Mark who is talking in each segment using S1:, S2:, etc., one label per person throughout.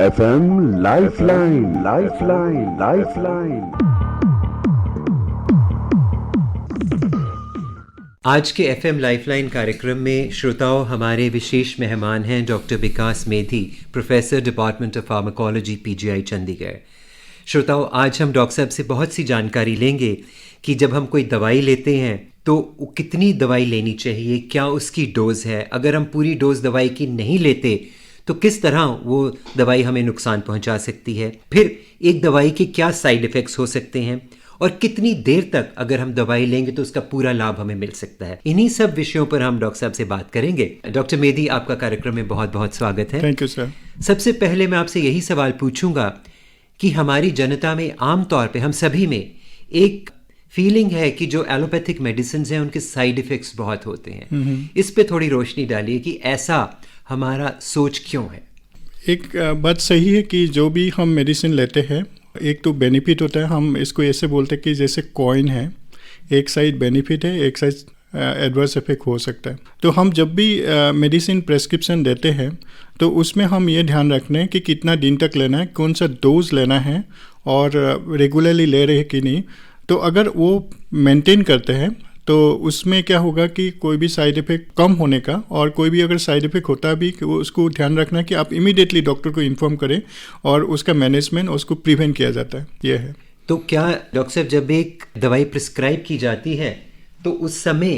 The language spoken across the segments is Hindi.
S1: FM Lifeline, Lifeline, Lifeline।
S2: आज के FM लाइफलाइन कार्यक्रम में श्रोताओं हमारे विशेष मेहमान हैं doctor Vikas Medhi, professor department of pharmacology PGI Chandigarh. श्रोताओं, आज हम डॉक्टर साहब से बहुत सी जानकारी लेंगे कि जब हम कोई दवाई लेते हैं तो कितनी दवाई लेनी चाहिए, क्या उसकी डोज है, अगर हम पूरी डोज दवाई की नहीं लेते तो किस तरह वो दवाई हमें नुकसान पहुंचा सकती है, फिर एक दवाई के क्या साइड इफ़ेक्ट्स हो सकते हैं और कितनी देर तक अगर हम दवाई लेंगे तो उसका पूरा लाभ हमें मिल सकता है। इन्हीं सब विषयों पर हम डॉक्टर साहब से बात करेंगे। डॉक्टर मेधी, आपका कार्यक्रम में बहुत बहुत स्वागत है।
S3: Thank you sir.
S2: सबसे पहले मैं आपसे यही सवाल पूछूंगा कि हमारी जनता में आम तौर पे हम सभी में एक फीलिंग है कि जो एलोपैथिक मेडिसिन हैं उनके साइड इफ़ेक्ट्स बहुत होते हैं। इस पे थोड़ी रोशनी डालिए कि ऐसा हमारा सोच क्यों है।
S3: एक बात सही है कि जो भी हम मेडिसिन लेते हैं, एक तो बेनिफिट होता है। हम इसको ऐसे बोलते हैं कि जैसे कॉइन है, एक साइड बेनिफिट है, एक साइड एडवर्स इफेक्ट हो सकता है। तो हम जब भी मेडिसिन प्रेस्क्रिप्शन देते हैं तो उसमें हम ये ध्यान रखना है कि कितना दिन तक लेना है, कौन सा डोज लेना है और रेगुलरली ले रहे हैं कि नहीं। तो अगर वो मेंटेन करते हैं तो उसमें क्या होगा कि कोई भी साइड इफ़ेक्ट कम होने का, और कोई भी अगर साइड इफ़ेक्ट होता भी कि वो उसको ध्यान रखना कि आप इमीडिएटली डॉक्टर को इन्फॉर्म करें और उसका मैनेजमेंट उसको प्रिवेंट किया जाता है। ये है।
S2: तो क्या डॉक्टर साहब, जब एक दवाई प्रिस्क्राइब की जाती है तो उस समय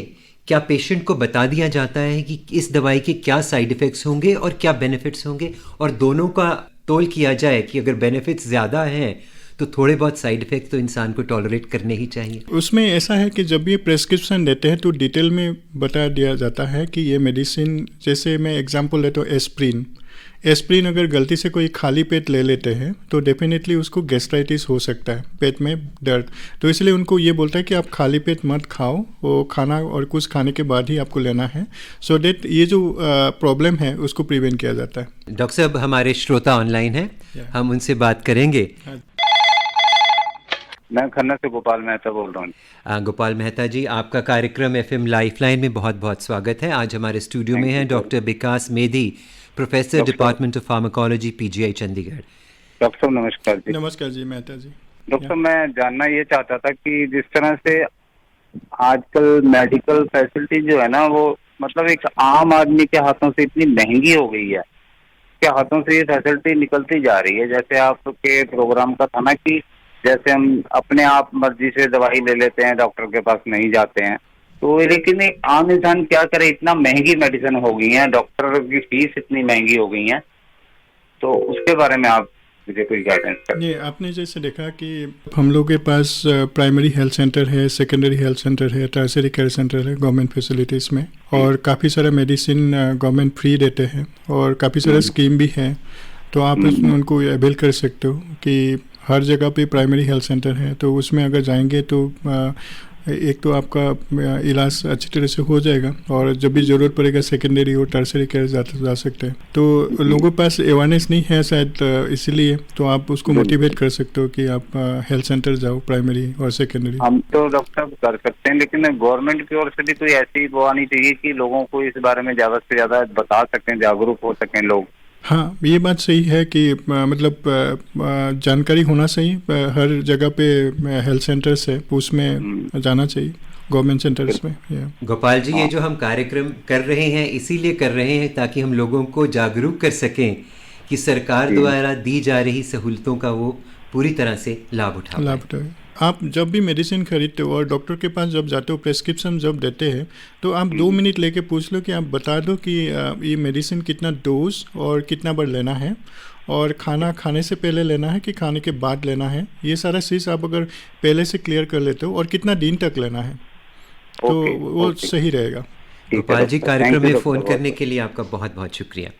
S2: क्या पेशेंट को बता दिया जाता है कि इस दवाई के क्या साइड इफ़ेक्ट्स होंगे और क्या बेनिफिट्स होंगे, और दोनों का तोल किया जाए कि अगर बेनिफिट्स ज़्यादा हैं तो थोड़े बहुत साइड इफ़ेक्ट तो इंसान को टॉलरेट करने ही चाहिए?
S3: उसमें ऐसा है कि जब ये प्रेस्क्रिप्शन देते हैं तो डिटेल में बता दिया जाता है कि ये मेडिसिन, जैसे मैं एग्जांपल लेता हूँ एस्प्रिन अगर गलती से कोई खाली पेट ले लेते हैं तो डेफिनेटली उसको गैस्ट्राइटिस हो सकता है, पेट में दर्द। तो इसलिए उनको ये बोलता है कि आप खाली पेट मत खाओ, वो खाना और कुछ खाने के बाद ही आपको लेना है, सो दैट ये जो प्रॉब्लम है उसको प्रिवेंट किया जाता है।
S2: डॉक्टर साहब, हमारे श्रोता ऑनलाइन हैं, हम उनसे बात करेंगे।
S4: मैं खन्ना से गोपाल मेहता बोल रहा हूँ।
S2: गोपाल मेहता जी, आपका कार्यक्रम FM लाइफलाइन में बहुत बहुत स्वागत है। आज हमारे स्टूडियो में हैं doctor Vikas Medhi, professor department of pharmacology PGI Chandigarh.
S4: Doctor साहब नमस्कार जी।
S3: नमस्कार जी मेहता जी।
S4: डॉक्टर साहब, मैं जानना ये चाहता था कि जिस तरह से आजकल मेडिकल फैसिलिटी जो है ना, वो मतलब एक आम आदमी के हाथों से इतनी महंगी हो गई है कि हाथों से ये फैसिलिटी निकलती जा रही है। जैसे आपके प्रोग्राम का था ना कि जैसे हम अपने आप मर्जी से दवाई ले लेते हैं, डॉक्टर के पास नहीं जाते हैं, तो लेकिन एक आम इंसान क्या करे, इतना महंगी मेडिसिन हो गई है, डॉक्टर की फीस इतनी महंगी हो गई है, तो उसके बारे में आप मुझे कोई गाइडेंस करें।
S3: ये आपने जैसे देखा कि हम लोग के पास प्राइमरी हेल्थ सेंटर है, सेकेंडरी हेल्थ सेंटर है, टर्शियरी केयर सेंटर है गवर्नमेंट फैसिलिटीज़ में, और काफ़ी सारा मेडिसिन गवर्नमेंट फ्री देते हैं और काफ़ी सारा स्कीम भी है। तो आप उनको अवेल कर सकते हो कि हर जगह पे प्राइमरी हेल्थ सेंटर है, तो उसमें अगर जाएंगे तो एक तो आपका इलाज अच्छी तरह से हो जाएगा, और जब भी ज़रूरत पड़ेगा सेकेंडरी और टर्शियरी केयर जा सकते हैं। तो लोगों के पास अवेयरनेस नहीं है शायद, इसलिए तो आप उसको मोटिवेट कर सकते हो कि आप हेल्थ सेंटर जाओ, प्राइमरी और सेकेंडरी।
S4: हम तो डॉक्टर साहब कर सकते हैं, लेकिन गवर्नमेंट की ओर से भी कोई ऐसी वो आनी चाहिए कि लोगों को इस बारे में ज़्यादा से ज़्यादा बता सकें, जागरूक हो सकें लोग।
S3: हाँ, ये बात सही है कि मतलब जानकारी होना चाहिए। हर जगह पे हेल्थ सेंटर्स है, उसमें जाना चाहिए, गवर्नमेंट सेंटर्स में।
S2: गोपाल जी, ये जो हम कार्यक्रम कर रहे हैं इसीलिए कर रहे हैं ताकि हम लोगों को जागरूक कर सकें कि सरकार द्वारा दी जा रही सहूलतों का वो पूरी तरह से लाभ उठाएं।
S3: आप जब भी मेडिसिन खरीदते हो और डॉक्टर के पास जब जाते हो, प्रेस्क्रिप्शन जब देते हैं, तो आप 2 मिनट लेके पूछ लो कि आप बता दो कि ये मेडिसिन कितना डोज और कितना बार लेना है, और खाना खाने से पहले लेना है कि खाने के बाद लेना है। ये सारा चीज़ आप अगर पहले से क्लियर कर लेते हो, और कितना दिन तक लेना है, तो वो सही रहेगा।
S2: गोपाल जी, कार्यक्रम में फ़ोन करने के लिए आपका बहुत बहुत शुक्रिया।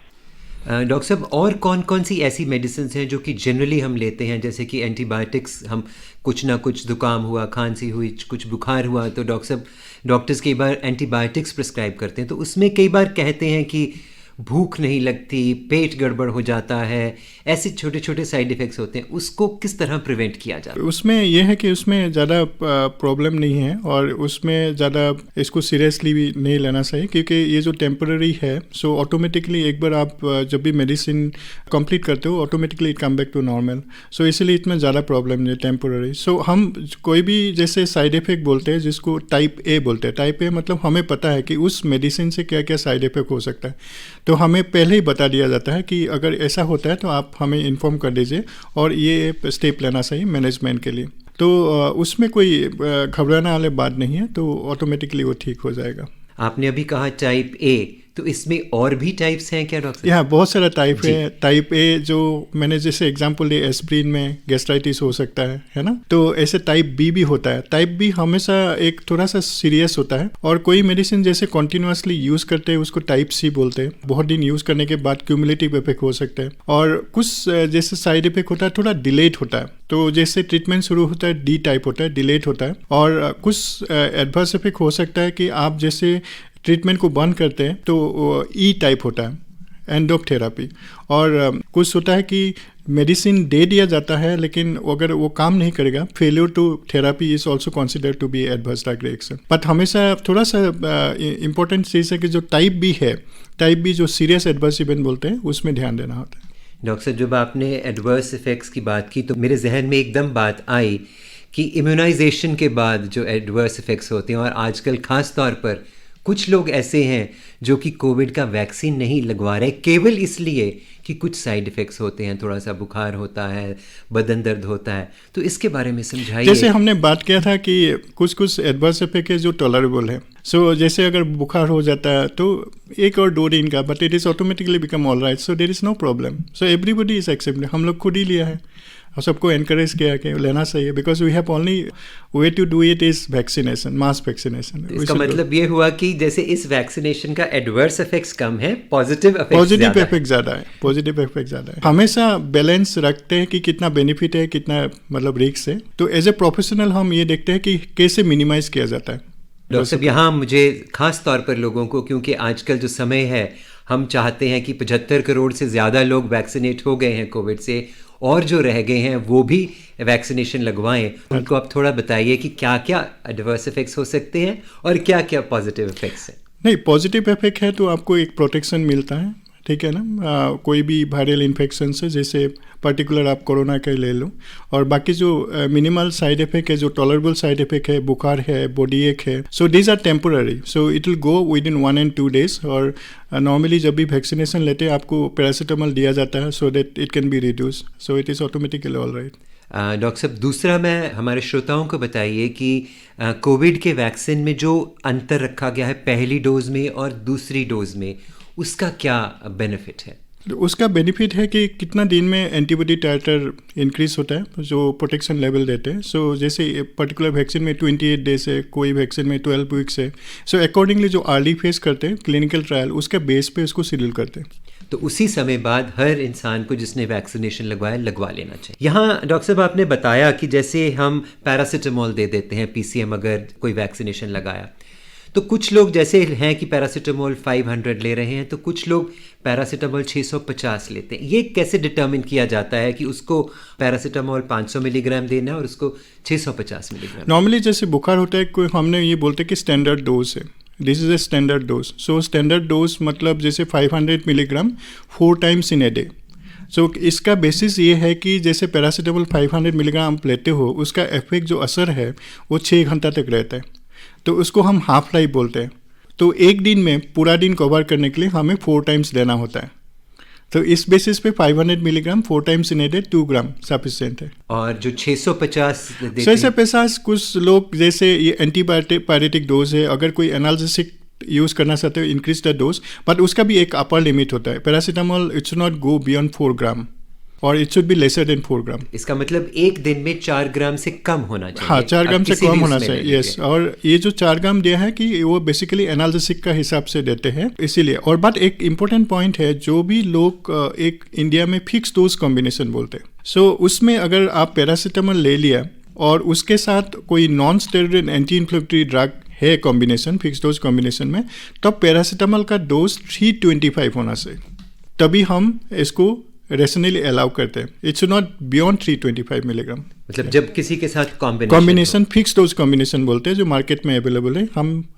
S2: डॉक्टर साहब, और कौन कौन सी ऐसी मेडिसिन हैं जो कि जनरली हम लेते हैं, जैसे कि एंटीबायोटिक्स, हम कुछ ना कुछ जुकाम हुआ, खांसी हुई, कुछ बुखार हुआ तो डॉक्टर्स कई बार एंटीबायोटिक्स प्रिस्क्राइब करते हैं, तो उसमें कई बार कहते हैं कि भूख नहीं लगती, पेट गड़बड़ हो जाता है, ऐसे छोटे छोटे साइड इफ़ेक्ट्स होते हैं, उसको किस तरह प्रिवेंट किया जाता है?
S3: उसमें यह है कि उसमें ज़्यादा प्रॉब्लम नहीं है और उसमें ज़्यादा इसको सीरियसली भी नहीं लेना चाहिए, क्योंकि ये जो टेम्पररी है, सो ऑटोमेटिकली एक बार आप जब भी मेडिसिन कंप्लीट करते हो automatically it come back to normal. So इसलिए इतना ज़्यादा प्रॉब्लम नहीं है टेम्पररी। सो हम कोई भी जैसे साइड इफ़ेक्ट बोलते हैं जिसको टाइप ए बोलते हैं, टाइप ए मतलब हमें पता है कि उस मेडिसिन से क्या क्या साइड इफ़ेक्ट हो सकता है, तो हमें पहले ही बता दिया जाता है कि अगर ऐसा होता है तो आप हमें इन्फॉर्म कर दीजिए और ये स्टेप लेना चाहिए मैनेजमेंट के लिए। तो उसमें कोई घबराने वाली बात नहीं है, तो ऑटोमेटिकली वो ठीक हो जाएगा।
S2: आपने अभी कहा टाइप ए, तो इसमें और भी टाइप्स हैं क्या डॉक्टर?
S3: यहाँ बहुत सारा टाइप है। टाइप ए जो मैंने जैसे एग्जांपल दिया, एस्प्रिन में गैस्ट्राइटिस हो सकता है ना, तो ऐसे टाइप बी भी होता है। टाइप बी हमेशा एक थोड़ा सा सीरियस होता है और कोई मेडिसिन जैसे कॉन्टिन्यूसली यूज करते हैं उसको टाइप सी बोलते हैं। बहुत दिन यूज करने के बाद क्यूमुलेटिव इफेक्ट हो सकता है और कुछ जैसे साइड इफेक्ट होता है थोड़ा डिलेड होता है। तो जैसे ट्रीटमेंट शुरू होता है डी टाइप होता है, डिलेड होता है, और कुछ एडवर्स इफेक्ट हो सकता है कि आप जैसे ट्रीटमेंट को बंद करते हैं तो ई टाइप होता है, एंड ऑफ थेरापी। और कुछ होता है कि मेडिसिन दे दिया जाता है लेकिन अगर वो काम नहीं करेगा, failure to therapy is also considered to be adverse drug reaction. But हमेशा थोड़ा सा इंपॉर्टेंट चीज़ है कि जो टाइप बी है, टाइप बी जो सीरियस एडवर्स इवेंट बोलते हैं, उसमें ध्यान देना होता है।
S2: डॉक्टर साहब, जब आपने एडवर्स इफेक्ट्स की बात की तो मेरे जहन में एकदम बात आई कि इम्यूनाइजेशन के बाद जो एडवर्स इफेक्ट्स होते हैं, और आजकल ख़ास तौर पर कुछ लोग ऐसे हैं जो कि कोविड का वैक्सीन नहीं लगवा रहे केवल इसलिए कि कुछ साइड इफ़ेक्ट्स होते हैं, थोड़ा सा बुखार होता है, बदन दर्द होता है, तो इसके बारे में समझाइए।
S3: जैसे हमने बात किया था कि कुछ एडवर्स इफेक्ट है जो टॉलरेबल है। सो जैसे अगर बुखार हो जाता है तो 1 और 2 दिन का, but it is automatically become all right, so there is no problem. So everybody is accepted. हम लोग खुद ही लिया है और सबको एनकरेज किया कि लेना चाहिए, because we have only way to do it is vaccination, mass vaccination.
S2: इसका मतलब ये हुआ कि जैसे इस वैक्सीनेशन का एडवर्स इफेक्ट्स कम है, पॉजिटिव इफेक्ट
S3: ज़्यादा है, पॉजिटिव इफेक्ट ज़्यादा है। हमेशा बैलेंस रखते हैं कि कितना बेनिफिट है, कितना मतलब रिस्क है। तो एज ए प्रोफेशनल हम ये देखते हैं कि कैसे मिनिमाइज किया जाता है।
S2: डॉक्टर साहब, यहाँ मुझे खास तौर पर लोगों को, क्योंकि आजकल जो समय है हम चाहते हैं कि 75 करोड़ से ज़्यादा लोग वैक्सीनेट हो गए हैं कोविड से, और जो रह गए हैं वो भी वैक्सीनेशन लगवाएं। उनको आप थोड़ा बताइए कि क्या क्या एडवर्स इफेक्ट्स हो सकते हैं और क्या क्या पॉजिटिव इफेक्ट्स हैं।
S3: नहीं, पॉजिटिव इफेक्ट है तो आपको एक प्रोटेक्शन मिलता है, ठीक है ना। कोई भी वायरल इन्फेक्शन से, जैसे पर्टिकुलर आप कोरोना का ले लो, और बाकी जो मिनिमल साइड इफेक्ट है, जो टॉलरेबल साइड इफेक्ट है, बुखार है, बॉडी एक है, so these are temporary, so it will go within 1 and 2 days। और नॉर्मली जब भी वैक्सीनेशन लेते हैं आपको पैरासीटामोल दिया जाता है so that it can be reduce, so it is automatically all right.
S2: Doctor साहब, दूसरा मैं हमारे श्रोताओं को बताइए कि कोविड के वैक्सीन में जो अंतर रखा गया है पहली डोज में और दूसरी डोज में, उसका क्या बेनिफिट है?
S3: उसका बेनिफिट है कि कितना दिन में एंटीबॉडी टाइटर इंक्रीज होता है जो प्रोटेक्शन लेवल देते हैं। सो जैसे पर्टिकुलर वैक्सीन में 28 डेज है, कोई वैक्सीन में 12 वीक्स है। सो अकॉर्डिंगली जो अर्ली फेज करते हैं क्लिनिकल ट्रायल, उसके बेस पे उसको शेड्यूल करते हैं।
S2: तो उसी समय बाद हर इंसान को जिसने वैक्सीनेशन लगवाया लगवा लेना चाहिए। यहाँ डॉक्टर साहब आपने बताया कि जैसे हम पैरासीटामोल दे देते हैं पीसीएम अगर कोई वैक्सीनेशन लगाया, तो कुछ लोग जैसे हैं कि पैरासीटामोल 500 ले रहे हैं, तो कुछ लोग पैरासीटामोल 650 लेते हैं। ये कैसे डिटर्मिन किया जाता है कि उसको पैरासीटामोल 500 मिलीग्राम देना है और उसको 650 मिलीग्राम?
S3: नॉर्मली जैसे बुखार होता है, कोई हमने ये बोलते हैं कि स्टैंडर्ड डोज है, this is a standard dose. So standard dose मतलब जैसे 500 milligram 4 times in a day। सो इसका बेसिस ये है कि जैसे पैरासीटामोल 500 मिलीग्राम आप लेते हो, उसका इफेक्ट जो असर है वो 6 घंटा तक रहता है, तो उसको हम हाफ लाइफ बोलते हैं। तो एक दिन में पूरा दिन कवर करने के लिए हमें 4 times देना होता है। तो इस बेसिस पे 500 milligram 4 times in a day 2 gram sufficient है।
S2: और जो 650 देते हैं,
S3: 650 कुछ लोग जैसे ये एंटीबायोटिक डोज है, अगर कोई एनाल्जेसिक यूज़ करना चाहते हो इंक्रीज द डोज, बट उसका भी एक अपर लिमिट होता है। Paracetamol it's not go beyond 4 ग्राम और it should be lesser than 4 ग्राम।
S2: इसका मतलब एक दिन में 4 ग्राम से कम होना चाहिए।
S3: हाँ, 4 ग्राम से कम होना चाहिए, यस। और ये जो 4 ग्राम दिया है कि वो बेसिकली एनाल्जेसिक का हिसाब से देते हैं, इसीलिए। और बट एक इम्पोर्टेंट पॉइंट है, जो भी लोग एक इंडिया में फिक्स डोज कॉम्बिनेशन बोलते हैं, सो उसमें अगर आप पैरासीटामोल ले लिया और उसके साथ कोई non steroid anti inflammatory drug है कॉम्बिनेशन, फिक्स डोज कॉम्बिनेशन में, तब पैरासीटामोल का डोज 325 होना चाहिए, तभी हम इसको रेशनली अलाउ करते हैं। It's not beyond 325 milligram.
S2: मतलब जब किसी के साथ
S3: कॉम्बिनेशन फिक्स डोज कॉम्बिनेशन बोलते हैं, जो मार्केट में अवेलेबल है,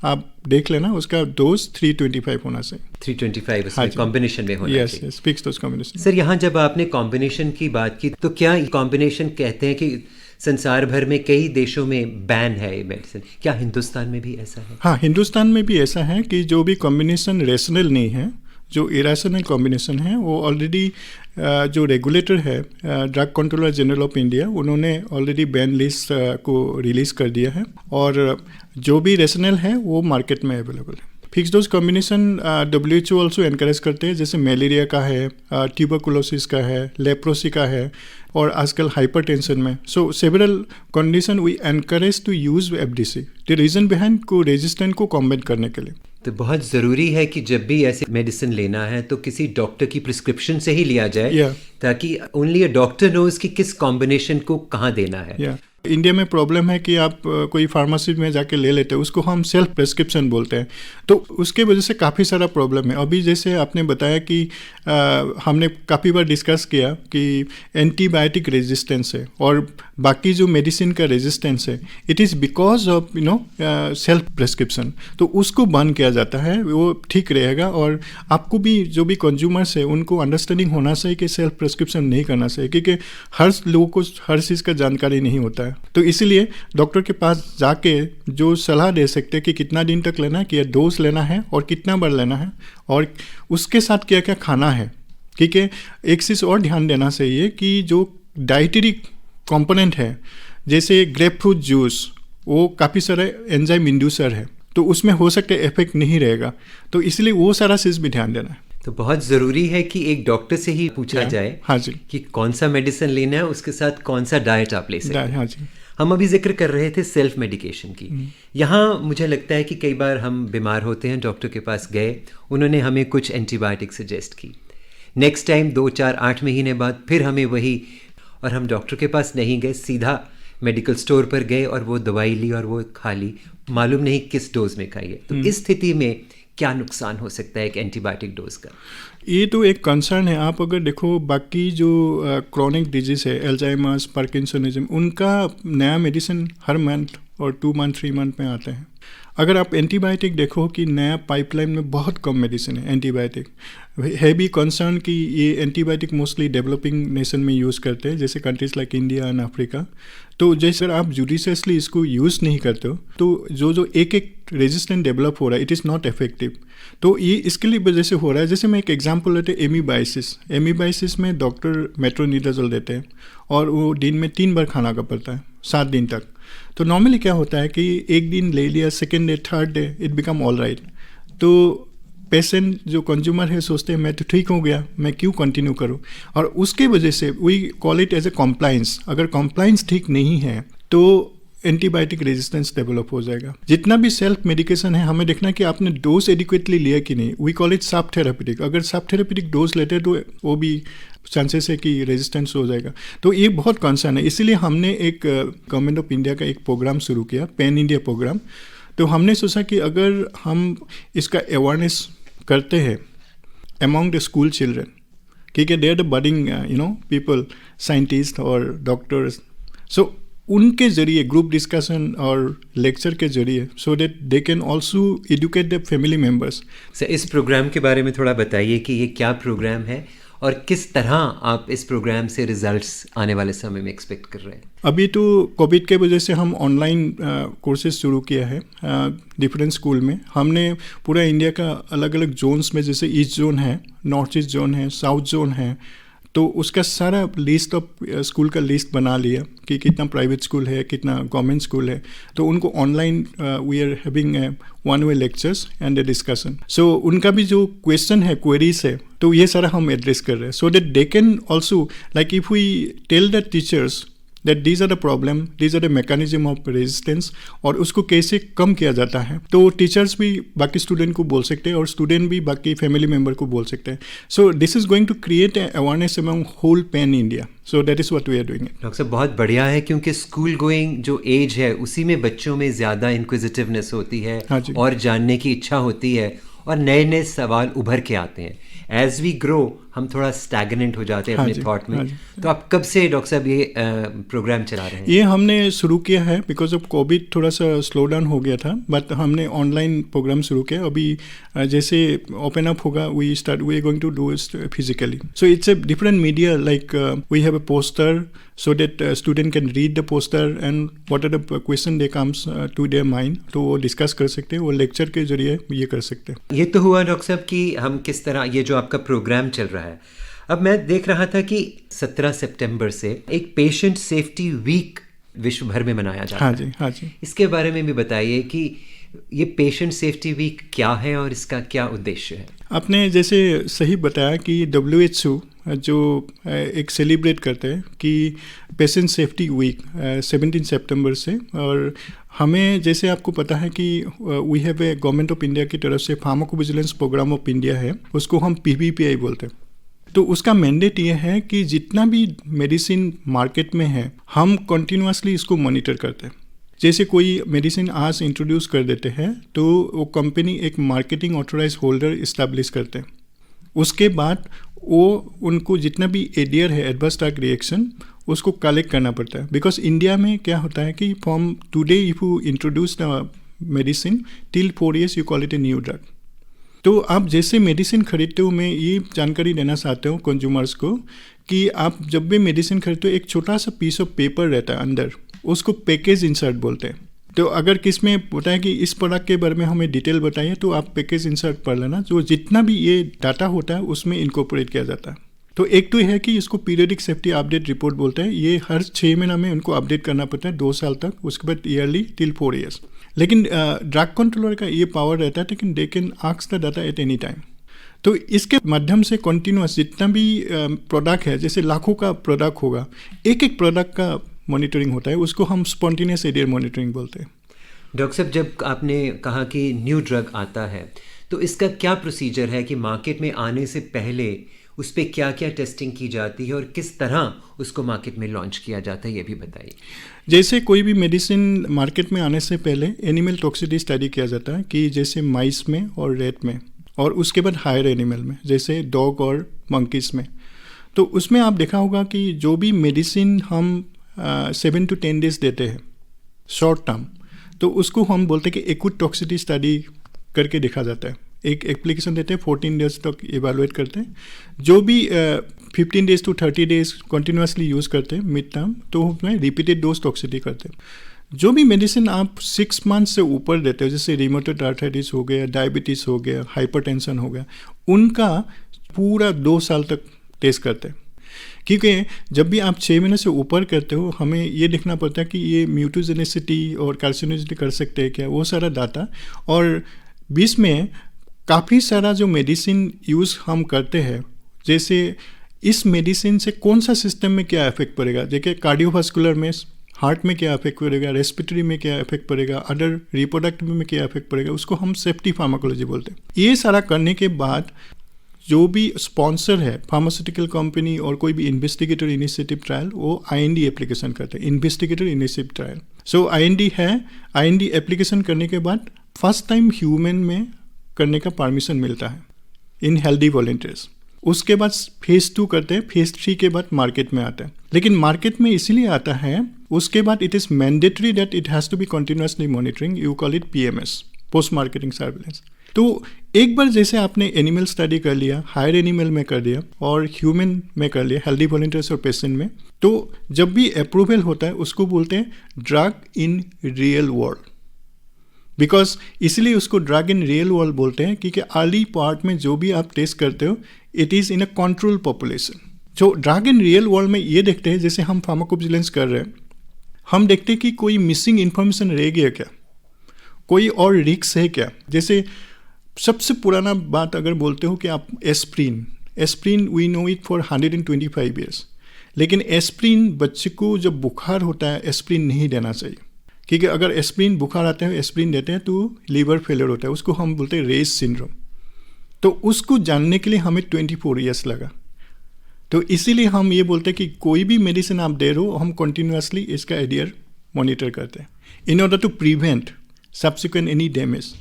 S3: आप देख लेना, उसका डोज 325 होना चाहिए।
S2: 325 उसमें कॉम्बिनेशन में होना चाहिए।
S3: Yes, fix dose combination.
S2: Sir, यहाँ जब आपने कॉम्बिनेशन की बात की, तो क्या कॉम्बिनेशन कहते हैं कि संसार भर में कई देशों में बैन है ये मेडिसिन, क्या हिंदुस्तान में भी ऐसा है?
S3: हाँ, हिंदुस्तान में भी ऐसा है कि जो भी कॉम्बिनेशन रेशनल नहीं है, जो इरेशनल कॉम्बिनेशन है, वो ऑलरेडी जो रेगुलेटर है, drug controller general of India, उन्होंने ऑलरेडी बैन लिस्ट को रिलीज़ कर दिया है, और जो भी रेशनल है वो मार्केट में अवेलेबल है। Fix dose combination WHO also encourage करते हैं, जैसे मलेरिया का है, ट्यूबरकुलोसिस का है, लेप्रोसी का है, और आजकल हाइपरटेंशन में। So several condition we encourage to use FDC, the reason behind को रेजिस्टेंट को कॉम्बैट करने के लिए।
S2: तो बहुत ज़रूरी है कि जब भी ऐसे मेडिसिन लेना है तो किसी डॉक्टर की प्रिस्क्रिप्शन से ही लिया जाए, ताकि ओनली अ डॉक्टर नोज कि किस कॉम्बिनेशन को कहाँ देना है।
S3: इंडिया में प्रॉब्लम है कि आप कोई फार्मेसी में जाके ले लेते हैं, उसको हम सेल्फ प्रेस्क्रिप्शन बोलते हैं, तो उसके वजह से काफ़ी सारा प्रॉब्लम है। अभी जैसे आपने बताया कि हमने काफ़ी बार डिस्कस किया कि एंटीबायोटिक रेजिस्टेंस है और बाकी जो मेडिसिन का रेजिस्टेंस है, it is because of self prescription. तो उसको बंद किया जाता है, वो ठीक रहेगा। और आपको भी जो भी कंज्यूमर्स है उनको अंडरस्टैंडिंग होना चाहिए कि सेल्फ प्रेस्क्रिप्शन नहीं करना चाहिए, क्योंकि हर लोगों को हर चीज़ का जानकारी नहीं होता है। तो इसीलिए डॉक्टर के पास जाके जो सलाह दे सकते हैं कि कितना दिन तक लेना है, क्या डोज लेना है और कितना बार लेना है, और उसके साथ क्या क्या खाना है। क्योंकि एक चीज़ और ध्यान देना चाहिए कि जो डाइटरी कंपोनेंट है, जैसे ग्रेप फ्रूट जूस, वो काफ़ी सारे एंजाइम इंड्यूसर है, तो उसमें हो सकता है इफेक्ट नहीं रहेगा, तो इसलिए वो सारा चीज़ भी ध्यान देना है।
S2: तो बहुत ज़रूरी है कि एक डॉक्टर से ही पूछा जाए,
S3: हाँ जी,
S2: कि कौन सा मेडिसिन लेना है, उसके साथ कौन सा डाइट आप ले सकते हैं।
S3: हाँ जी।
S2: हम अभी जिक्र कर रहे थे सेल्फ मेडिकेशन की। यहाँ मुझे लगता है कि कई बार हम बीमार होते हैं, डॉक्टर के पास गए, उन्होंने हमें कुछ एंटीबायोटिक सजेस्ट की, नेक्स्ट टाइम 2, 4, 8 महीने बाद फिर हमें वही, और हम डॉक्टर के पास नहीं गए, सीधा मेडिकल स्टोर पर गए और वो दवाई ली और वो खा ली, मालूम नहीं किस डोज में खाई है। तो इस स्थिति में क्या नुकसान हो सकता है एक एंटीबायोटिक डोज का?
S3: ये तो एक कंसर्न है। आप अगर देखो बाकी जो क्रॉनिक डिजीज़ है, अल्जाइमर्स, पार्किंसनिज्म, उनका नया मेडिसिन हर मंथ और 2 मंथ 3 मंथ में आते हैं। अगर आप एंटीबायोटिक देखो कि नया पाइपलाइन में बहुत कम मेडिसिन है एंटीबायोटिक, है भी कंसर्न कि ये एंटीबायोटिक मोस्टली डेवलपिंग नेशन में यूज़ करते हैं, जैसे countries like India and Africa. तो जैसे आप जुडिशियसली इसको यूज़ नहीं करते हो, तो जो एक रेजिस्टेंट डेवलप हो रहा है, इट इज़ नॉट इफेक्टिव। तो ये इसके लिए वजह से हो रहा है। जैसे मैं एक एग्जांपल लेते हैं, एमीबाइसिस में डॉक्टर मेट्रोनिडाजोल देते हैं और वो दिन में 3 बार खाना का पड़ता है 7 दिन तक। तो नॉर्मली क्या होता है कि एक दिन ले लिया, second day, third day it become all right. तो पेशेंट जो कंज्यूमर है सोचते हैं मैं तो ठीक हो गया, मैं क्यों कंटिन्यू करूं, और उसके वजह से we call it as a compliance. अगर कॉम्प्लाइंस ठीक नहीं है तो एंटीबायोटिक रेजिस्टेंस डेवलप हो जाएगा। जितना भी सेल्फ मेडिकेशन है, हमें देखना कि आपने डोज एडिक्वेटली लिया कि नहीं। वी कॉल इट सब थेरेपेटिक। अगर सब थेरेपेटिक डोज लेते हैं तो वो भी चांसेस है कि रेजिस्टेंस हो जाएगा। तो ये बहुत कंसर्न है। इसीलिए हमने एक गवर्नमेंट ऑफ इंडिया का एक प्रोग्राम शुरू किया, पैन इंडिया प्रोग्राम। तो हमने सोचा कि अगर हम इसका अवेयरनेस करते हैं अमॉन्ग द स्कूल चिल्ड्रन, क्योंकि they are the budding people, scientist और डॉक्टर्स, सो उनके जरिए ग्रुप डिस्कशन और लेक्चर के जरिए, so that they can also educate the family members.
S2: Sir, इस प्रोग्राम के बारे में थोड़ा बताइए कि ये क्या प्रोग्राम है और किस तरह आप इस प्रोग्राम से रिजल्ट्स आने वाले समय में एक्सपेक्ट कर रहे हैं? अभी
S3: तो कोविड के वजह से हम ऑनलाइन कोर्सेज शुरू किया है डिफरेंट स्कूल में। हमने पूरा इंडिया का अलग अलग जोन्स में, जैसे ईस्ट जोन है, नॉर्थ ईस्ट जोन है, साउथ जोन है, तो उसका सारा लिस्ट ऑफ स्कूल का लिस्ट बना लिया कि कितना प्राइवेट स्कूल है, कितना गवर्नमेंट स्कूल है। तो उनको online we are having one way lectures and a discussion. So उनका भी जो क्वेश्चन है, क्वेरीज है, तो ये सारा हम एड्रेस कर रहे हैं, so that they can also, like if we tell the teachers that these are the problem, these are the mechanism of resistance, और उसको कैसे कम किया जाता है। तो टीचर्स भी बाकी स्टूडेंट को बोल सकते हैं और स्टूडेंट भी बाकी फैमिली मेम्बर को बोल सकते हैं। So this is going to create awareness among whole pan India. So that is what we are doing.
S2: Doctor साहब बहुत बढ़िया है, क्योंकि स्कूल गोइंग जो एज है उसी में बच्चों में ज़्यादा इंक्विजिटिवनेस होती है,
S3: हाँ जी।
S2: और जानने की इच्छा होती है, और नए नए सवाल उभर के आते हैं। एज वी ग्रो हम थोड़ा स्टैगनेंट हो जाते हैं
S3: हाँ
S2: अपने
S3: जी,
S2: थॉट में।
S3: हाँ जी।
S2: तो आप कब से डॉक्टर साहब ये प्रोग्राम चला रहे हैं?
S3: ये हमने शुरू किया है बिकॉज ऑफ कोविड, थोड़ा सा स्लो डाउन हो गया था, बट हमने ऑनलाइन प्रोग्राम शुरू किया। अभी जैसे ओपन अप होगा we are going to do physically. So it's a different media, like we have a poster so that student can read the poster and what are the question they comes to their mind, तो वो डिस्कस कर सकते हैं, वो लेक्चर के जरिए ये कर सकते हैं।
S2: ये तो हुआ डॉक्टर साहब कि हम किस तरह ये जो आपका प्रोग्राम चल रहा है। अब मैं देख रहा था कि 17 सितंबर से एक पेशेंट सेफ्टी वीक विश्व भर में मनाया जाता
S3: हाँ
S2: है।
S3: जी, हाँ जी।
S2: इसके बारे में भी बताइए कि ये पेशेंट सेफ्टी वीक क्या है और इसका क्या उद्देश्य है?
S3: आपने जैसे सही बताया कि WHO जो एक सेलिब्रेट करते हैं कि पेशेंट सेफ्टी वीक 17 सितंबर से, और हमें जैसे आपको पता है कि we have a government of India की तरफ से फार्माकोविजिलेंस प्रोग्राम ऑफ इंडिया है, उसको हम PVPI बोलते हैं। तो उसका मैंडेट ये है कि जितना भी मेडिसिन मार्केट में है हम कंटिन्यूसली इसको मॉनिटर करते हैं। जैसे कोई मेडिसिन आज इंट्रोड्यूस कर देते हैं तो वो कंपनी एक मार्केटिंग ऑथोराइज होल्डर इस्टेब्लिश करते हैं। उसके बाद वो उनको जितना भी ADR है, एडवर्स ड्रग रिएक्शन, उसको कलेक्ट करना पड़ता है। बिकॉज इंडिया में क्या होता है कि from today if you introduce the medicine till 4 years you call it a new drug. तो आप जैसे मेडिसिन खरीदते हो, मैं ये जानकारी देना चाहता हूँ कंज्यूमर्स को कि आप जब भी मेडिसिन खरीदते हो एक छोटा सा पीस ऑफ पेपर रहता है अंदर, उसको पैकेज इंसर्ट बोलते हैं। तो अगर किस में होता है कि इस प्रोडक्ट के बारे में हमें डिटेल बताइए तो आप पैकेज इंसर्ट पढ़ लेना, जो जितना भी ये डाटा होता है उसमें इनकॉर्पोरेट किया जाता है। तो एक तो है कि इसको पीरियडिक सेफ्टी अपडेट रिपोर्ट बोलते हैं, ये हर 6 महीना में उनको अपडेट करना पड़ता है 2 साल तक, उसके बाद ईयरली टिल 4 years। लेकिन ड्रग कंट्रोलर का ये पावर रहता है, लेकिन they can ask the data at any time. तो इसके माध्यम से कंटिन्यूस जितना भी प्रोडक्ट है, जैसे लाखों का प्रोडक्ट होगा, एक एक प्रोडक्ट का मॉनिटरिंग होता है, उसको हम स्पॉन्टेनियस ADR मॉनिटरिंग बोलते हैं।
S2: डॉक्टर साहब जब आपने कहा कि न्यू ड्रग आता है तो इसका क्या प्रोसीजर है कि मार्केट में आने से पहले उस पर क्या क्या टेस्टिंग की जाती है और किस तरह उसको मार्केट में लॉन्च किया जाता है, ये भी बताइए।
S3: जैसे कोई भी मेडिसिन मार्केट में आने से पहले एनिमल टॉक्सिसिटी स्टडी किया जाता है कि जैसे माइस में और रैट में, और उसके बाद हायर एनिमल में जैसे डॉग और मंकीज में। तो उसमें आप देखा होगा कि जो भी मेडिसिन हम 7 to 10 days देते हैं शॉर्ट टर्म, तो उसको हम बोलते हैं कि एक्यूट टॉक्सिसिटी स्टडी करके देखा जाता है। एक एप्लीकेशन देते हैं, 14 days तक इवेलुएट करते हैं। जो भी 15 days to 30 days continuously use करते हैं मिड टर्म, तो उसमें रिपीटेड डोज टॉक्सिसिटी करते हैं। जो भी मेडिसिन आप 6 months से ऊपर देते हो, जैसे रिमोटॉइड आर्थराइटिस हो गया, डायबिटीज़ हो गया, हाइपरटेंशन हो गया, उनका पूरा 2 साल तक टेस्ट करते हैं। क्योंकि जब भी आप 6 महीने से ऊपर करते हो, हमें ये देखना पड़ता है कि ये म्यूटोजेनिसिटी और कार्सिनोजेनिसिटी कर सकते हैं क्या, वो सारा डाटा। और बीच में काफ़ी सारा जो मेडिसिन यूज़ हम करते हैं, जैसे इस मेडिसिन से कौन सा सिस्टम में क्या इफेक्ट पड़ेगा, जैसे कार्डियोवास्कुलर में हार्ट में क्या इफेक्ट पड़ेगा, रेस्पिरेटरी में क्या इफेक्ट पड़ेगा, अदर रिप्रोडक्टिव में क्या इफेक्ट पड़ेगा, उसको हम सेफ्टी फार्माकोलॉजी बोलते हैं। ये सारा करने के बाद जो भी स्पॉन्सर है, फार्मास्यूटिकल कंपनी और कोई भी इन्वेस्टिगेटर इनिशिएटिव ट्रायल, वो IND एप्लीकेशन करते हैं, इन्वेस्टिगेटर इनिशिएटिव ट्रायल। सो IND है, IND एप्लीकेशन करने के बाद फर्स्ट टाइम ह्यूमन में करने का परमिशन मिलता है इन हेल्दी वॉलंटियर्स। उसके बाद फेज 2 करते हैं, फेज 3 के बाद मार्केट में आता है। लेकिन मार्केट में इसीलिए आता है, उसके बाद it is mandatory that it has to be continuously monitoring, you call it PMS, post marketing surveillance. तो एक बार जैसे आपने एनिमल स्टडी कर लिया, हायर एनिमल में कर दिया और ह्यूमन में कर लिया, हेल्दी वॉलंटियर्स और पेशेंट में, तो जब भी अप्रूवल होता है उसको बोलते हैं drug in real world. Because इसलिए उसको ड्रग इन रियल वर्ल्ड बोलते हैं क्योंकि अर्ली पार्ट में जो भी आप टेस्ट करते हो it is in a control population. जो ड्रग इन रियल वर्ल्ड में ये देखते हैं, जैसे हम फार्माकोविजिलेंस कर रहे हैं, हम देखते हैं कि कोई मिसिंग इन्फॉर्मेशन रह गया क्या, कोई और रिक्स है क्या। जैसे सबसे पुराना बात अगर बोलते हो कि आप aspirin we know it for 125 years। लेकिन एस्प्रिन बच्चे को जब बुखार होता है एस्प्रिन नहीं देना चाहिए, क्योंकि अगर एस्प्रिन बुखार आता है एस्प्रिन देते हैं तो लीवर फेलियर होता है, उसको हम बोलते हैं रेस सिंड्रोम। तो उसको जानने के लिए हमें 24 ईयर्स लगा। तो इसीलिए हम ये बोलते हैं कि कोई भी मेडिसिन आप दे रहे हो हम कंटिन्यूसली इसका एडियर मॉनिटर करते हैं in order to prevent subsequent any damage.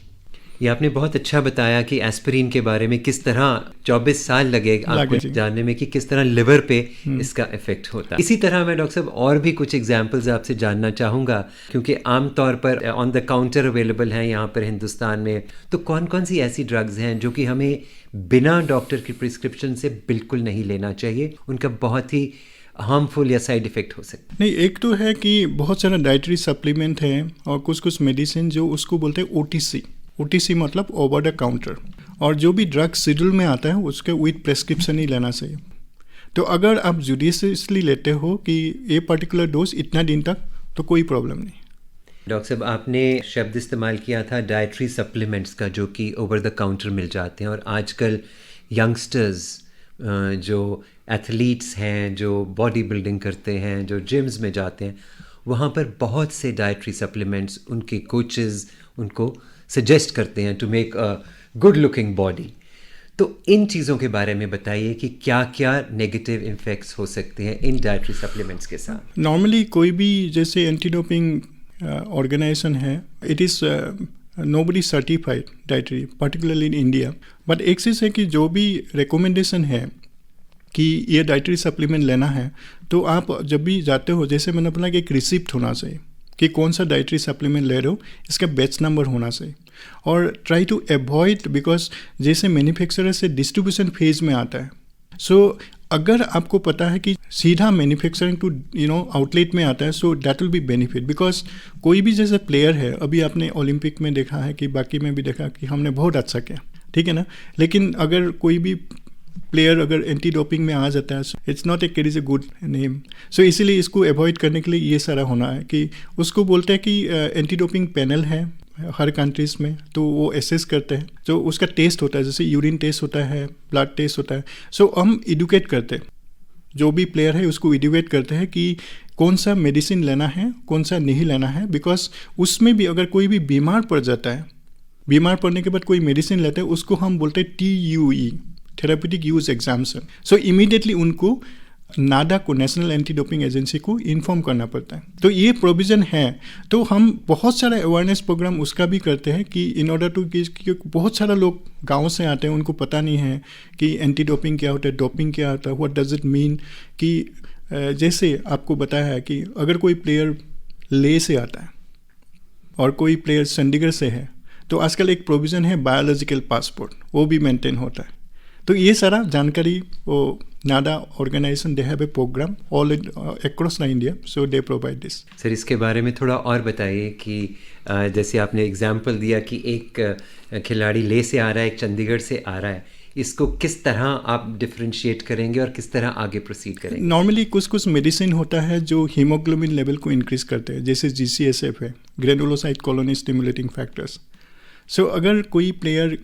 S2: ये आपने बहुत अच्छा बताया कि एस्पिरिन के बारे में किस तरह 24 साल लगे आपको जानने में कि किस तरह लिवर पे इसका इफेक्ट होता है। इसी तरह मैं डॉक्टर साहब और भी कुछ एग्जांपल्स आपसे जानना चाहूँगा, क्योंकि आमतौर पर ऑन द काउंटर अवेलेबल हैं यहाँ पर हिंदुस्तान में, तो कौन कौन सी ऐसी ड्रग्स हैं जो कि हमें बिना डॉक्टर की प्रिस्क्रिप्शन से बिल्कुल नहीं लेना चाहिए, उनका बहुत ही हार्मफुल या साइड इफेक्ट हो सकता है?
S3: नहीं, एक तो है कि बहुत सारा डाइटरी सप्लीमेंट है और कुछ कुछ मेडिसिन जो उसको बोलते हैं OTC मतलब ओवर द काउंटर, और जो भी ड्रग शेड्यूल में आता है उसके विद प्रेस्क्रिप्शन ही लेना चाहिए। तो अगर आप जुडिशियसली लेते हो कि ये पर्टिकुलर डोज इतना दिन तक, तो कोई प्रॉब्लम नहीं।
S2: डॉक्टर साहब, आपने शब्द इस्तेमाल किया था डाइटरी सप्लीमेंट्स का, जो कि ओवर द काउंटर मिल जाते हैं, और आजकल यंगस्टर्स जो एथलीट्स हैं, जो बॉडी बिल्डिंग करते हैं, जो जिम्स में जाते हैं, वहाँ पर बहुत से डाइटरी सप्लीमेंट्स उनके कोचेस उनको सजेस्ट करते हैं to make a good looking body. तो इन चीज़ों के बारे में बताइए कि क्या क्या नेगेटिव इफेक्ट्स हो सकते हैं इन डाइटरी सप्लीमेंट्स के साथ।
S3: नॉर्मली कोई भी जैसे एंटी डोपिंग ऑर्गेनाइजेशन है, it is nobody certified dietary, particularly in India. But एक चीज़ है कि जो भी रिकमेंडेशन है कि ये डाइटरी सप्लीमेंट लेना है, तो आप जब भी जाते हो, जैसे मैंने बोला कि एक रिसिप्ट होना चाहिए कि कौन सा डाइटरी सप्लीमेंट ले रहे हो, इसका बैच नंबर होना चाहिए। और ट्राई टू अवॉइड, बिकॉज जैसे मैन्युफैक्चरर से डिस्ट्रीब्यूशन फेज में आता है, सो अगर आपको पता है कि सीधा मैन्युफैक्चरिंग टू आउटलेट में आता है, so that will be benefit. Because कोई भी जैसे प्लेयर है, अभी आपने ओलंपिक में देखा है कि बाकी में भी देखा कि हमने बहुत अच्छा किया, ठीक है ना, लेकिन अगर कोई भी प्लेयर अगर एंटी डोपिंग में आ जाता है, it's not a carries a good name. So इसीलिए इसको अवॉइड करने के लिए ये सारा होना है कि उसको बोलते हैं कि एंटी डोपिंग पैनल है हर कंट्रीज़ में, तो वो असेस करते हैं, जो उसका टेस्ट होता है, जैसे यूरिन टेस्ट होता है, ब्लड टेस्ट होता है। सो हम एडुकेट करते हैं, जो भी प्लेयर है उसको एडुकेट करते हैं कि कौन सा मेडिसिन लेना है, कौन सा नहीं लेना है। बिकॉज उसमें भी अगर कोई भी बीमार पड़ जाता है, बीमार पड़ने के बाद कोई मेडिसिन लेते हैं, उसको हम बोलते हैं TUE, थेराप्यूटिक यूज एग्जाम्पशन। सो इमीडिएटली उनको नाडा को, नेशनल एंटी डोपिंग एजेंसी को इन्फॉर्म करना पड़ता है। तो ये प्रोविज़न है। तो हम बहुत सारा अवेयरनेस प्रोग्राम उसका भी करते हैं कि इन ऑर्डर टू कि बहुत सारा लोग गांव से आते हैं, उनको पता नहीं है कि एंटी डोपिंग क्या होता है, डोपिंग क्या होता है, व्हाट डज इट मीन। कि जैसे आपको बताया है कि अगर कोई प्लेयर ले से आता है और कोई प्लेयर चंडीगढ़ से है, तो आजकल एक प्रोविज़न है बायोलॉजिकल पासपोर्ट, वो भी मेंटेन होता है। तो ये सारा जानकारी वो NADA organisation, they have a programme all across the India, so they provide this.
S2: Sir, इसके बारे में थोड़ा और बताइए कि जैसे आपने एग्जांपल दिया कि एक खिलाड़ी ले से आ रहा है, एक चंडीगढ़ से आ रहा है, इसको किस तरह आप डिफ्रेंशिएट करेंगे और किस तरह आगे प्रोसीड करेंगे?
S3: नॉर्मली कुछ मेडिसिन होता है जो हीमोग्लोबिन लेवल को इंक्रीज करते हैं, जैसे GCSF है, ग्रेनुलोसाइट कॉलोनी स्टिमुलेटिंग फैक्टर्स। सो अगर कोई player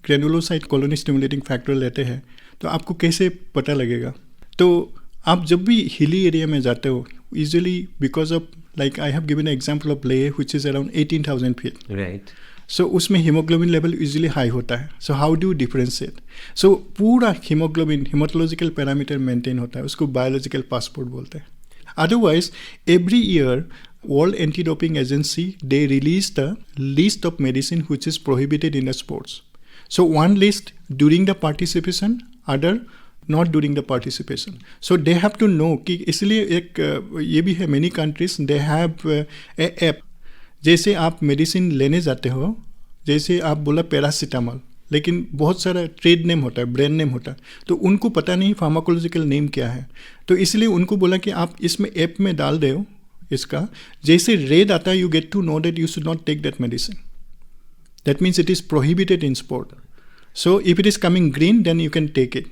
S3: granulocyte colony stimulating factor लेते हैं, तो आपको कैसे पता लगेगा? तो आप जब भी हिली एरिया में जाते हो, usually because of like I have given example of Leh which is around 18,000 feet,
S2: right.
S3: So उसमें हीमोग्लोबिन लेवल यूजुअली हाई होता है। So how do differentiate? So पूरा हीमोग्लोबिन हीमोटोलॉजिकल पैरामीटर मेंटेन होता है, उसको बायोलॉजिकल पासपोर्ट बोलते हैं। Otherwise every year world anti doping agency they release the list of medicine which is prohibited in the sports. So one list during the participation, other not during the participation. So they have to know कि इसलिए एक ये भी है, many countries they have a app। जैसे आप मेडिसिन लेने जाते हो, जैसे आप बोला पैरासीटामोल, लेकिन बहुत सारा ट्रेड नेम होता है, ब्रांड नेम होता है, तो उनको पता नहीं फार्माकोलॉजिकल नेम क्या है। तो इसलिए उनको बोला कि आप इसमें ऐप में डाल दे इसका, जैसे रेड आता है, you get to know that you should not take that medicine. That means it is prohibited in sport. So if it is coming green, then you can take it.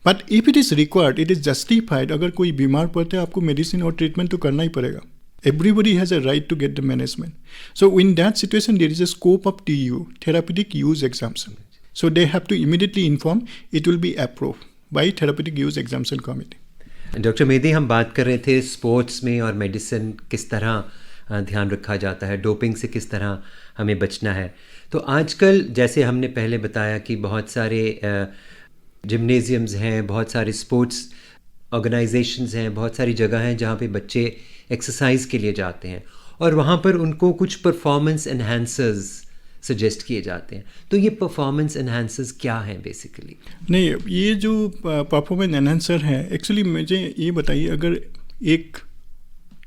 S3: But if it is required, it is justified, अगर कोई बीमार पड़ता है, आपको मेडिसिन और ट्रीटमेंट तो करना ही पड़ेगा। Everybody has a right to get the management. So in that situation, there is a scope of TU, therapeutic use exemption. So they have to immediately inform, it will be approved by therapeutic use exemption committee.
S2: Doctor Mehdi, हम बात कर रहे थे स्पोर्ट्स में और मेडिसिन किस तरह ध्यान रखा जाता है, डोपिंग से किस तरह हमें बचना है। तो आजकल जैसे हमने पहले बताया कि बहुत सारे जिम्नेजियम्स हैं, बहुत सारे स्पोर्ट्स ऑर्गेनाइजेशंस हैं, बहुत सारी जगह हैं जहाँ पे बच्चे एक्सरसाइज के लिए जाते हैं और वहाँ पर उनको कुछ परफॉर्मेंस एनहांसर्स सजेस्ट किए जाते हैं। तो ये परफॉर्मेंस एनहांसर्स क्या हैं बेसिकली?
S3: नहीं, ये जो परफॉर्मेंस एनहांसर है, एक्चुअली मुझे ये बताइए, अगर एक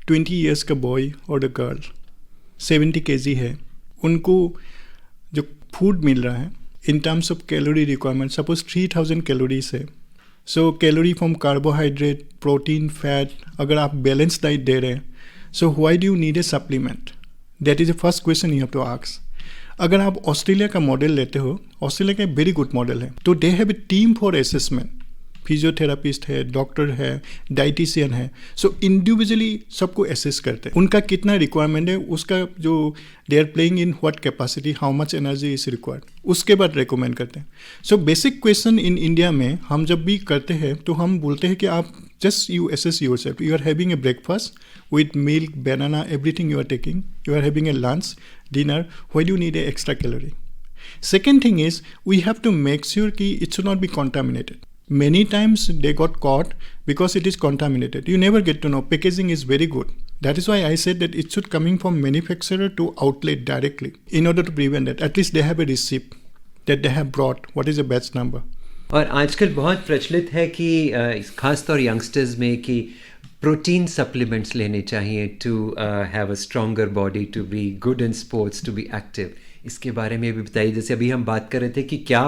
S3: 20 इयर्स का बॉय और अ गर्ल 70 kg है, उनको जो फूड मिल रहा है in terms of calorie requirement, suppose 3000 calories है, so calorie from carbohydrate, protein, fat, अगर आप बैलेंस डाइट दे रहे हैं, so why do you need a supplement? That is the first question you have to ask. अगर आप ऑस्ट्रेलिया का मॉडल लेते हो, ऑस्ट्रेलिया का वेरी गुड मॉडल है, तो दे have A team for assessment, physiotherapist है, डॉक्टर है, डाइटिशियन है, सो इंडिविजुअली सबको असेस करते हैं, उनका कितना रिक्वायरमेंट है, उसका जो they are playing in what capacity, how much energy is required, उसके बाद रिकमेंड करते हैं। So basic question in India में हम जब भी करते हैं तो हम बोलते हैं कि आप just you assess yourself, you are having a breakfast with milk, banana, everything you are taking, you are having a lunch, dinner, why do need a extra calorie? Second thing is, we have to make sure कि it should not be contaminated. Many times they got caught because it is contaminated. You never get to know. Packaging is very good. That is why I said that it should coming from manufacturer to outlet directly in order to prevent that. At least they have a receipt that they have brought. What is the batch number?
S2: और आजकल बहुत प्रचलित है कि खासतौर यंगस्टर्स में कि प्रोटीन सप्लीमेंट्स लेने चाहिए to have a stronger body, to be good in sports, to be active. इसके बारे में भी बताइए। जैसे अभी हम बात कर रहे थे कि क्या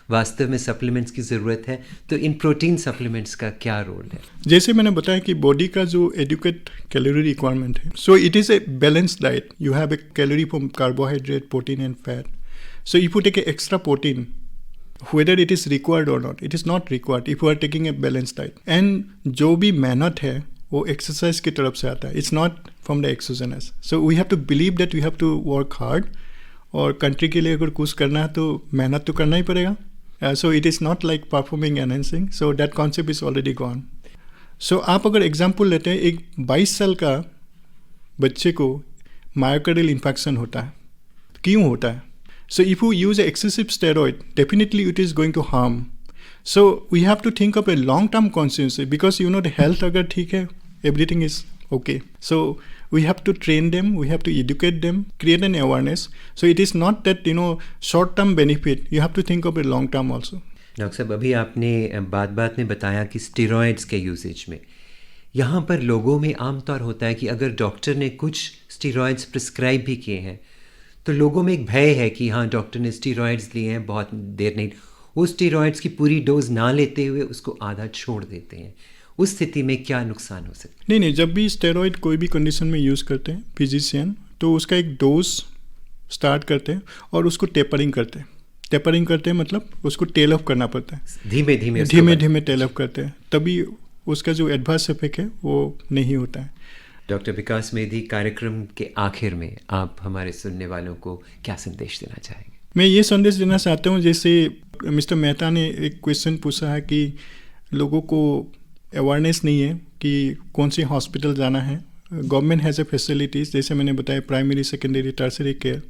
S2: वास्तव में सप्लीमेंट्स की ज़रूरत है, तो इन प्रोटीन सप्लीमेंट्स का क्या रोल है?
S3: जैसे मैंने बताया कि बॉडी का जो एडुकेट कैलोरी रिक्वायरमेंट है, so it is a balance diet, you have a calorie from carbohydrate, protein and fat. So if you take a extra protein, whether it is required or not, it is not required if you are taking a balanced diet. And जो भी मेहनत है वो एक्सरसाइज की तरफ से आता है, it's not from the exogenous. So we have to believe that we have to work hard, और कंट्री के लिए अगर कुछ करना है तो मेहनत तो करना ही पड़ेगा। So it is not like performing enhancing, so that concept is already gone. So आप अगर एग्जाम्पल लेते हैं, एक 22 साल का बच्चे को मायोकार्डियल इन्फेक्शन होता है, क्यों होता है? So if you use excessive steroid, definitely it is going to harm. So we have to think of a long-term consequences, because you know the health अगर ठीक है, everything is okay. So we have to train them, we have to educate them, create an awareness. So it is not that short-term benefit. You have to think of a long-term also.
S2: Doctor साहब, अभी आपने बात में बताया कि स्टेरॉइड्स के यूसेज में यहाँ पर लोगों में आमतौर होता है कि अगर डॉक्टर ने कुछ स्टेरॉइड्स प्रिस्क्राइब भी किए हैं तो लोगों में एक भय है कि हाँ डॉक्टर ने स्टीरॉइड्स लिए हैं, बहुत देर नहीं, वो स्टीरॉइड्स की पूरी डोज ना लेते हुए उसको आधा छोड़ देते हैं। उस स्थिति में क्या नुकसान हो सकता है?
S3: नहीं, जब भी स्टेरॉइड कोई भी कंडीशन में यूज़ करते हैं फिजिशियन, तो उसका एक डोज स्टार्ट करते हैं और उसको टेपरिंग करते हैं। टेपरिंग करते हैं मतलब उसको टेल ऑफ करना पड़ता है, धीमे धीमे टेल ऑफ करते हैं, तभी उसका जो एडवर्स इफेक्ट है वो नहीं होता है।
S2: डॉक्टर विकास मेधी, कार्यक्रम के आखिर में आप हमारे सुनने वालों को क्या संदेश देना चाहेंगे?
S3: मैं ये संदेश देना चाहता हूँ, जैसे मिस्टर मेहता ने एक क्वेश्चन पूछा है कि लोगों को अवेयरनेस नहीं है कि कौन सी हॉस्पिटल जाना है। गवर्नमेंट हैज़ ए फैसिलिटीज़, जैसे मैंने बताया, प्राइमरी, सेकेंडरी, टर्सरी केयर।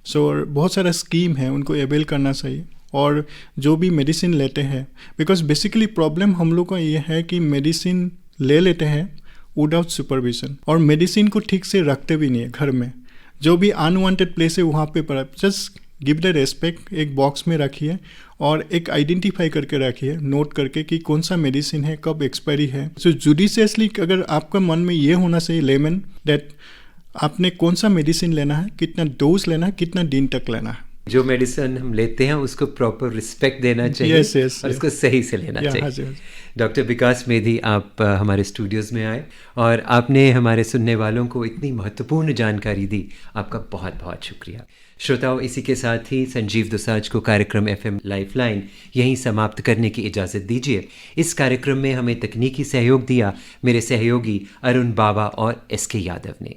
S3: सो बहुत सारा स्कीम है, उनको अवेल करना चाहिए। और जो भी मेडिसिन लेते हैं, बिकॉज बेसिकली प्रॉब्लम हम लोग का ये है कि मेडिसिन ले लेते हैं विदाउट सुपरविजन, और मेडिसिन को ठीक से रखते भी नहीं है घर में। जो भी अनवांटेड प्लेस है वहाँ पे पड़ा, जस्ट गिव द रेस्पेक्ट, एक बॉक्स में रखिए और एक आइडेंटिफाई करके रखिए, नोट करके कि कौन सा मेडिसिन है, कब एक्सपायरी है। सो जुडिशियसली अगर आपका मन में ये होना चाहिए लेमन दैट आपने कौन सा मेडिसिन लेना है, कितना डोज लेना है, कितना दिन तक लेना है।
S2: जो मेडिसिन हम लेते हैं उसको प्रॉपर रिस्पेक्ट देना चाहिए, और उसको सही से लेना चाहिए। डॉक्टर विकास मेधी, आप हमारे स्टूडियोज़ में आए और आपने हमारे सुनने वालों को इतनी महत्वपूर्ण जानकारी दी, आपका बहुत बहुत शुक्रिया। श्रोताओं, इसी के साथ ही संजीव दोसांझ को कार्यक्रम FM लाइफलाइन यहीं समाप्त करने की इजाज़त दीजिए। इस कार्यक्रम में हमें तकनीकी सहयोग दिया मेरे सहयोगी अरुण बाबा और SK यादव ने।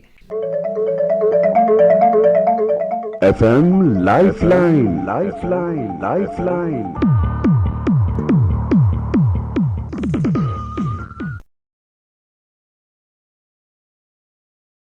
S1: FM Lifeline, Lifeline, Lifeline.